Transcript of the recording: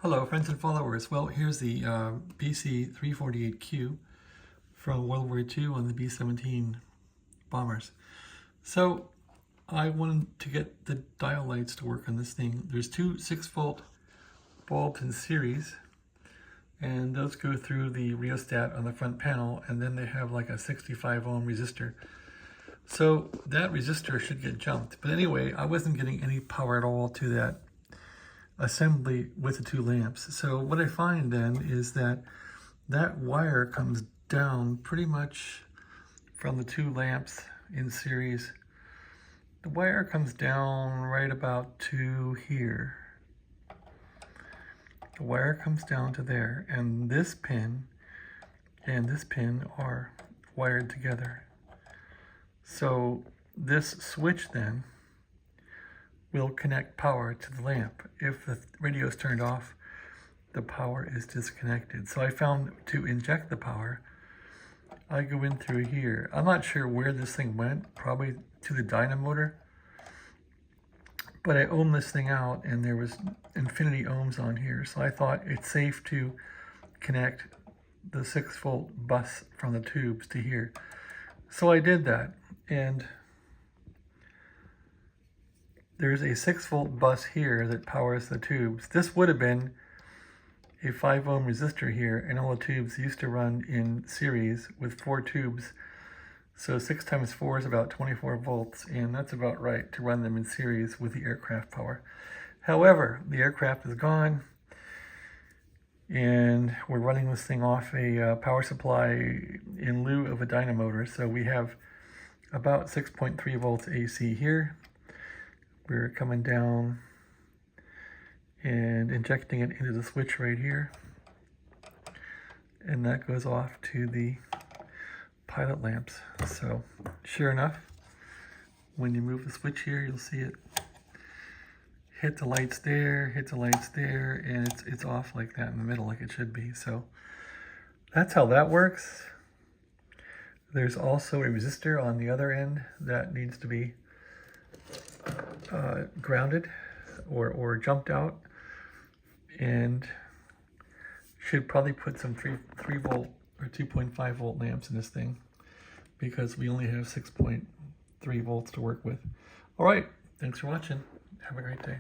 Hello, friends and followers. Well, here's the BC-348-Q from World War II on the B-17 bombers. So I wanted to get the dial lights to work on this thing. There's two 6-volt bulbs in series, and those go through the rheostat on the front panel, and then they have like a 65 ohm resistor. So that resistor should get jumped. But anyway, I wasn't getting any power at all to that assembly with the two lamps. So what I find then is that that wire comes down pretty much from the two lamps in series. The wire comes down right about to here. The wire comes down to there, and this pin and this pin are wired together. So this switch then will connect power to the lamp. If the radio is turned off, the power is disconnected. So I found to inject the power, I go in through here. I'm not sure where this thing went, probably to the dynamotor, but I ohmed this thing out and there was infinity ohms on here. So I thought it's safe to connect the 6-volt bus from the tubes to here. So I did that, and there's a 6-volt bus here that powers the tubes. This would have been a 5 ohm resistor here, and all the tubes used to run in series with 4 tubes. So 6 times 4 is about 24 volts, and that's about right to run them in series with the aircraft power. However, the aircraft is gone, and we're running this thing off a power supply in lieu of a dynamotor. So we have about 6.3 volts AC here. We're coming down and injecting it into the switch right here, and that goes off to the pilot lamps. So sure enough, when you move the switch here, you'll see it hit the lights there, hit the lights there, and it's off like that in the middle, like it should be. So that's how that works. There's also a resistor on the other end that needs to be grounded or jumped out, and should probably put some 3 volt or 2.5 volt lamps in this thing, because we only have 6.3 volts to work with. All right, thanks for watching. Have a great day.